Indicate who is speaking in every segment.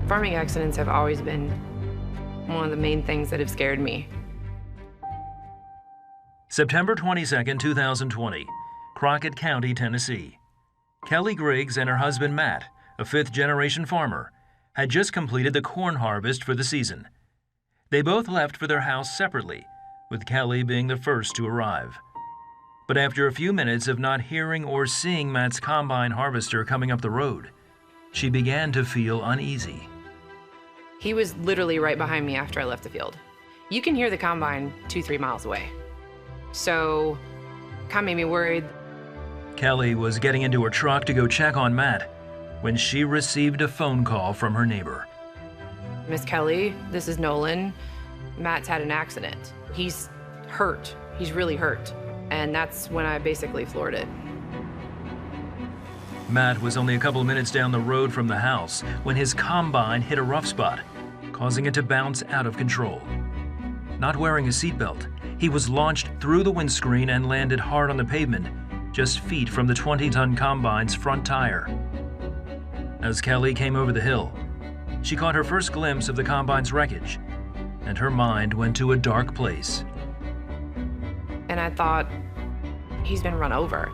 Speaker 1: Farming accidents have always been one of the main things that have scared me.
Speaker 2: September 22, 2020, Crockett County, Tennessee. Kelly Griggs and her husband Matt, a fifth-generation farmer, had just completed the corn harvest for the season. They both left for their house separately, with Kelly being the first to arrive. But after a few minutes of not hearing or seeing Matt's combine harvester coming up the road, she began to feel uneasy.
Speaker 1: He was literally right behind me after I left the field. You can hear the combine 2-3 miles away. So, kind of made me worried.
Speaker 2: Kelly was getting into her truck to go check on Matt when she received a phone call from her neighbor.
Speaker 1: Miss Kelly, this is Nolan. Matt's had an accident. He's hurt. He's really hurt. And that's when I basically floored it.
Speaker 2: Matt was only a couple of minutes down the road from the house when his combine hit a rough spot, causing it to bounce out of control. Not wearing a seatbelt, he was launched through the windscreen and landed hard on the pavement, just feet from the 20-ton combine's front tire. As Kelly came over the hill, she caught her first glimpse of the combine's wreckage, and her mind went to a dark place.
Speaker 1: And I thought, he's been run over.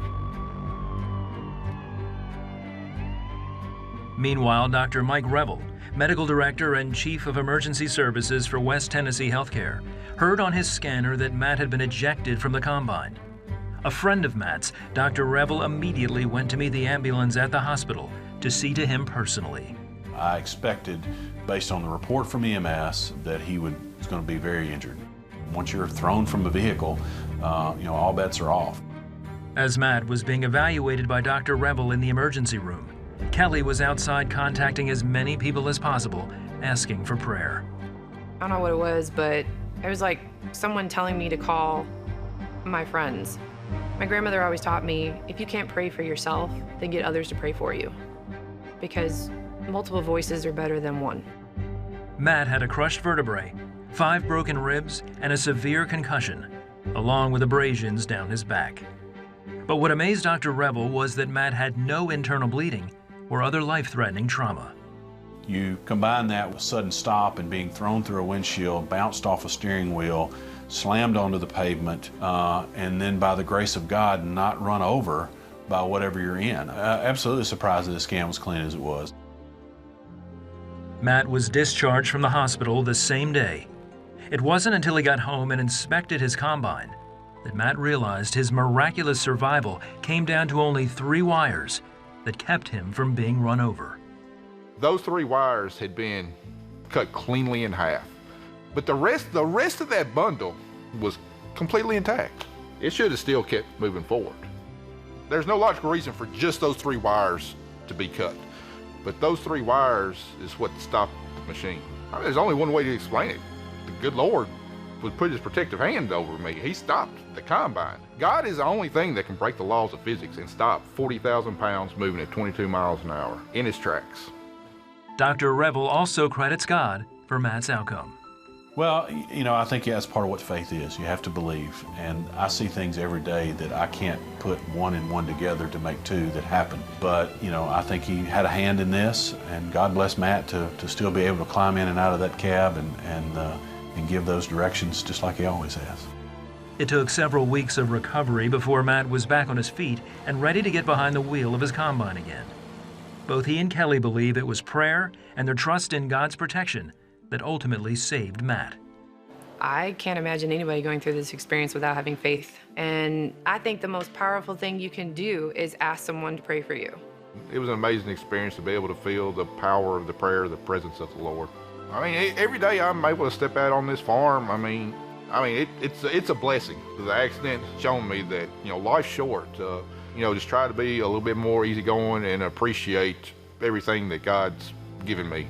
Speaker 2: Meanwhile, Dr. Mike Revel, Medical Director and Chief of Emergency Services for West Tennessee Healthcare, heard on his scanner that Matt had been ejected from the combine. A friend of Matt's, Dr. Revel, immediately went to meet the ambulance at the hospital to see to him personally.
Speaker 3: I expected, based on the report from EMS, that he was going to be very injured. Once you're thrown from a vehicle, all bets are off.
Speaker 2: As Matt was being evaluated by Dr. Revel in the emergency room, Kelly was outside contacting as many people as possible, asking for prayer.
Speaker 1: I don't know what it was, but it was like someone telling me to call my friends. My grandmother always taught me, if you can't pray for yourself, then get others to pray for you. Because multiple voices are better than one.
Speaker 2: Matt had a crushed vertebrae, 5 broken ribs, and a severe concussion, along with abrasions down his back. But what amazed Dr. Revel was that Matt had no internal bleeding or other life-threatening trauma.
Speaker 3: You combine that with sudden stop and being thrown through a windshield, bounced off a steering wheel, slammed onto the pavement, and then by the grace of God, not run over by whatever you're in. Absolutely surprised that the scan was clean as it was.
Speaker 2: Matt was discharged from the hospital the same day. It wasn't until he got home and inspected his combine that Matt realized his miraculous survival came down to only 3 wires that kept him from being run over.
Speaker 4: Those 3 wires had been cut cleanly in half, but the rest of that bundle was completely intact. It should have still kept moving forward. There's no logical reason for just those 3 wires to be cut, but those 3 wires is what stopped the machine. I mean, there's only one way to explain it. The good Lord would put his protective hand over me. He stopped the combine. God is the only thing that can break the laws of physics and stop 40,000 pounds moving at 22 miles an hour in his tracks.
Speaker 2: Dr. Revel also credits God for Matt's outcome.
Speaker 3: Well, I think that's part of what faith is. You have to believe. And I see things every day that I can't put 1 and 1 together to make 2 that happen. But, I think he had a hand in this, and God bless Matt to still be able to climb in and out of that cab and give those directions just like he always has.
Speaker 2: It took several weeks of recovery before Matt was back on his feet and ready to get behind the wheel of his combine again. Both he and Kelly believe it was prayer and their trust in God's protection that ultimately saved Matt.
Speaker 1: I can't imagine anybody going through this experience without having faith. And I think the most powerful thing you can do is ask someone to pray for you.
Speaker 4: It was an amazing experience to be able to feel the power of the prayer, the presence of the Lord. I mean, every day I'm able to step out on this farm. It's a blessing. The accident shown me that, life's short. Just try to be a little bit more easygoing and appreciate everything that God's given me.